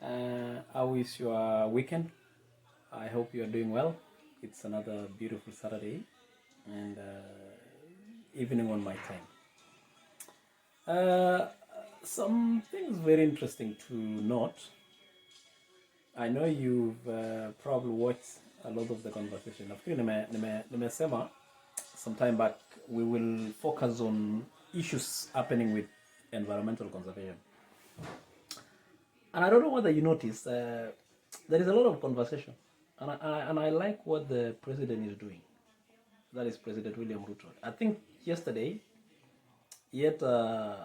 How is your weekend? I hope you are doing well. It's another beautiful Saturday and evening on my time. Uh, some things very interesting to note. I know you've probably watched a lot of the conversation. Nafikiri nimesema some time back we will focus on issues happening with environmental conservation. And I don't know whether you notice, there is a lot of conversation. And I like what the president is doing. That is President William Ruto. I think yesterday, yet a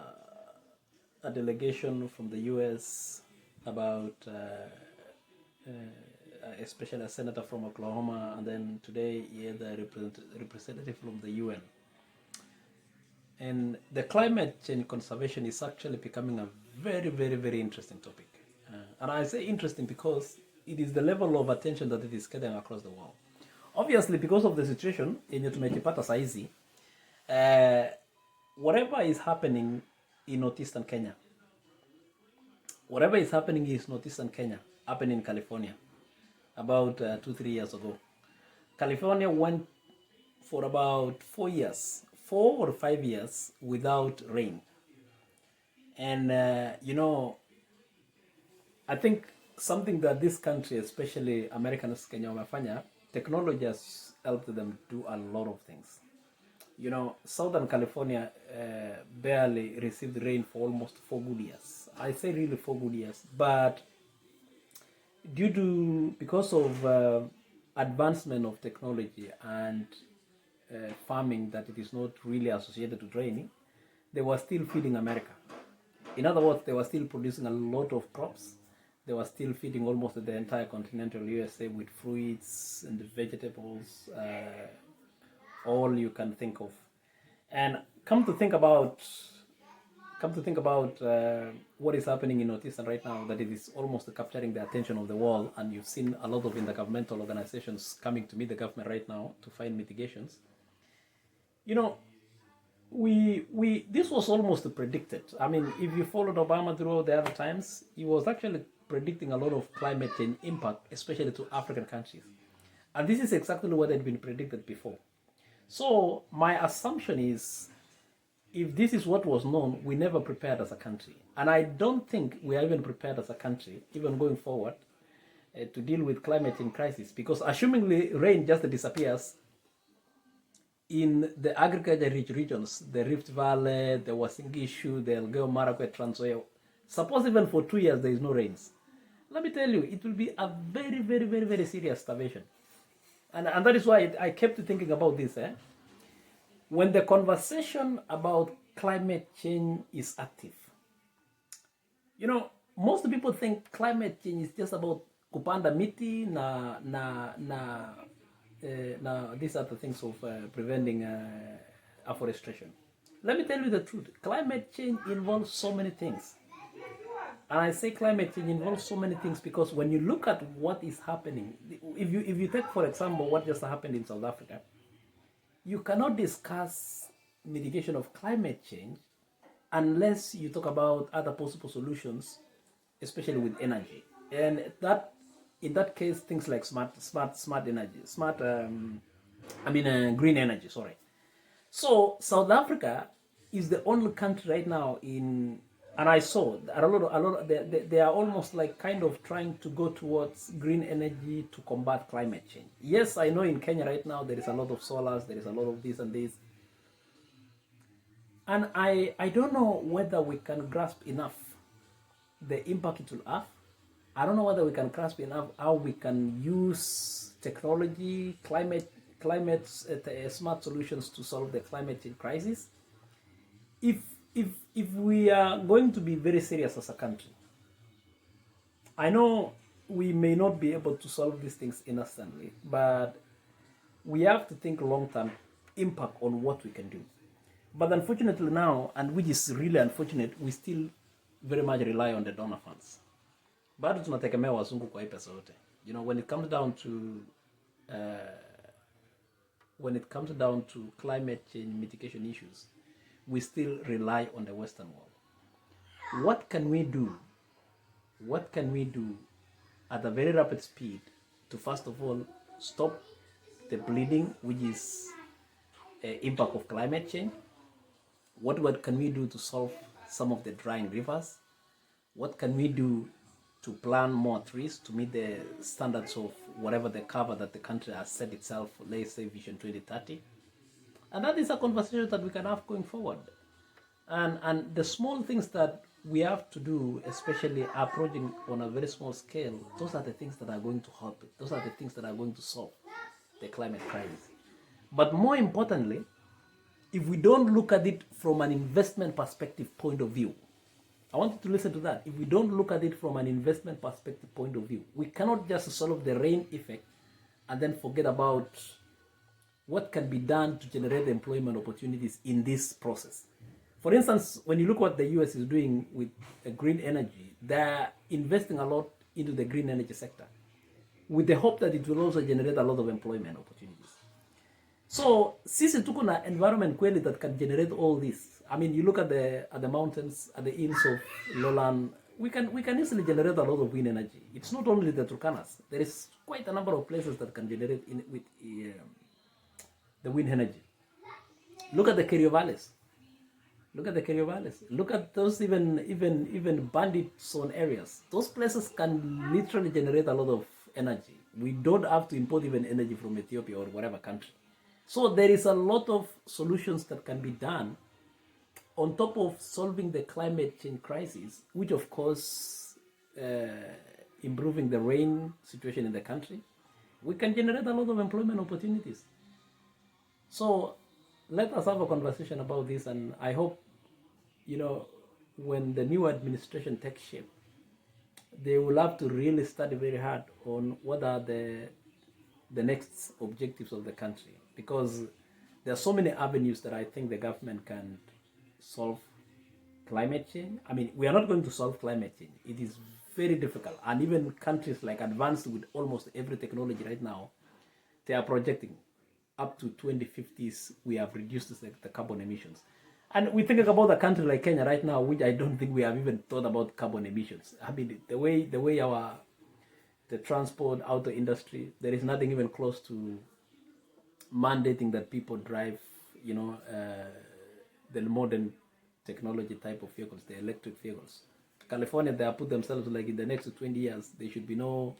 delegation from the US about, especially a senator from Oklahoma, and then today, yet a representative from the UN. And the climate change conservation is actually becoming a very, very, very interesting topic. And I say interesting because it is the level of attention that it is getting across the world. Obviously, because of the situation yenye tumejipata saizi, whatever is happening in northeastern Kenya, happened in California about 2-3 years ago. California went for about 4 years, 4 or 5 years without rain. And, I think something that this country, especially Americans, Kenya, wamefanya, technology has helped them do a lot of things. Southern California barely received rain for almost 4 good years. I say really 4 good years, but because of advancement of technology and farming that it is not really associated to raining, they were still feeding America. In other words, they were still producing a lot of crops. They were still feeding almost the entire continental USA with fruits and vegetables, all you can think of. And come to think about what is happening in Northeastern right now, that it is almost capturing the attention of the world, and you've seen a lot of intergovernmental organizations coming to meet the government right now to find mitigations. This was almost predicted. I mean, if you followed Obama throughout the other times, he was actually predicting a lot of climate change impact, especially to African countries. And this is exactly what had been predicted before. So my assumption is, if this is what was known, we never prepared as a country. And I don't think we are even prepared as a country, even going forward, to deal with climate change crisis. Because assumingly rain just disappears, in the agriculture-rich regions, the Rift Valley, the Uasin Gishu, the Elgeyo Marakwet, Trans Nzoia, suppose even for 2 years there is no rains, let me tell you, it will be a very, very, very, very serious starvation. And that is why I kept thinking about this. When the conversation about climate change is active, most people think climate change is just about kupanda miti na these are the things of preventing afforestation. Let me tell you the truth. Climate change involves so many things. And I say climate change involves so many things because when you look at what is happening, if you take, for example, what just happened in South Africa, you cannot discuss mitigation of climate change unless you talk about other possible solutions, especially with energy. And that, in that case, things like smart energy, green energy, sorry. So South Africa is the only country right now and I saw a lot. They are almost like kind of trying to go towards green energy to combat climate change. Yes, I know in Kenya right now there is a lot of solars, there is a lot of this and this, and I don't know whether we can grasp enough the impact it will have. I don't know whether we can grasp enough how we can use technology, climate smart solutions to solve the climate change crisis. If we are going to be very serious as a country, I know we may not be able to solve these things instantly, but we have to think long-term impact on what we can do. But unfortunately now, and which is really unfortunate, we still very much rely on the donor funds. Bado tunategemea wazungu kwa hii pesa yote. When it comes down to climate change mitigation issues, we still rely on the Western world. What can we do what can we do at a very rapid speed to first of all stop the bleeding, which is impact of climate change? What can we do to solve some of the drying rivers? What can we do to plant more trees to meet the standards of whatever the cover that the country has set itself, let's say Vision 2030? And that is a conversation that we can have going forward. And the small things that we have to do, especially approaching on a very small scale, those are the things that are going to help it. Those are the things that are going to solve the climate crisis. But more importantly, if we don't look at it from an investment perspective point of view, I want you to listen to that. If we don't look at it from an investment perspective point of view, we cannot just solve the rain effect and then forget about what can be done to generate employment opportunities in this process. For instance, when you look what the US is doing with green energy, they're investing a lot into the green energy sector with the hope that it will also generate a lot of employment opportunities. So, sisi tuko na environment kweli that can generate all this. I mean, you look at the mountains, at the hills of lowland, we can easily generate a lot of wind energy. It's not only the Turkanas. There is quite a number of places that can generate with the wind energy. Look at the Kerio Valleys. Look at the Kerio Valleys. Look at those even bandit zone areas. Those places can literally generate a lot of energy. We don't have to import even energy from Ethiopia or whatever country. So there is a lot of solutions that can be done on top of solving the climate change crisis, which of course improving the rain situation in the country. We can generate a lot of employment opportunities. So let us have a conversation about this, and I hope, when the new administration takes shape, they will have to really study very hard on what are the next objectives of the country, because there are so many avenues that I think the government can solve climate change. I mean, we are not going to solve climate change. It is very difficult, and even countries like advanced with almost every technology right now, they are projecting up to 2050s we have reduced the carbon emissions. And we think about a country like Kenya right now, which I don't think we have even thought about carbon emissions. I mean, the way the transport auto industry, there is nothing even close to mandating that people drive, the modern technology type of vehicles, the electric vehicles. California, they have put themselves like in the next 20 years, there should be no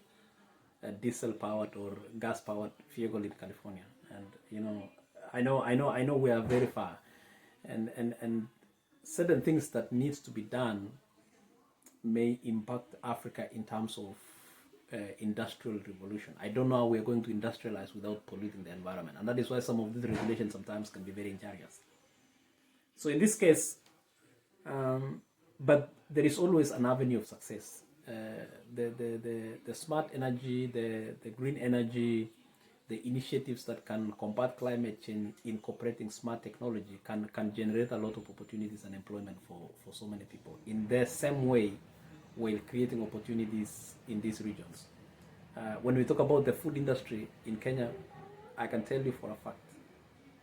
diesel powered or gas powered vehicle in California. And I know we are very far, and certain things that needs to be done may impact Africa in terms of industrial revolution. I don't know how we are going to industrialize without polluting the environment, and that is why some of these regulations sometimes can be very injurious. So in this case, but there is always an avenue of success. The smart energy, the green energy, the initiatives that can combat climate change, incorporating smart technology, can generate a lot of opportunities and employment for so many people. In the same way, while creating opportunities in these regions. When we talk about the food industry in Kenya, I can tell you for a fact,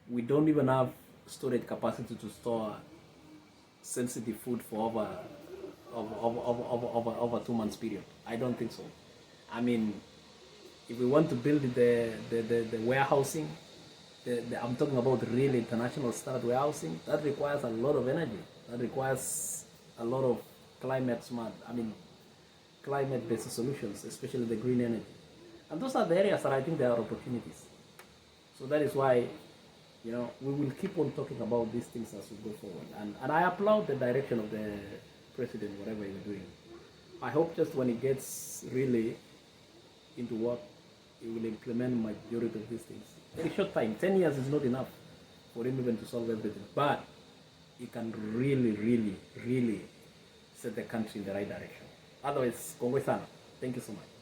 we don't even have storage capacity to store sensitive food for over 2 months period. I don't think so. I mean, if we want to build the warehousing, I'm talking about real international standard warehousing, that requires a lot of energy. That requires a lot of climate-based solutions, especially the green energy. And those are the areas that I think there are opportunities. So that is why, we will keep on talking about these things as we go forward. And I applaud the direction of the president, whatever he's doing. I hope just when he gets really into work, he will implement majority of these things. Very short time, 10 years is not enough for him even to solve everything. But he can really, really, really set the country in the right direction. Otherwise, Kongwe sana. Thank you so much.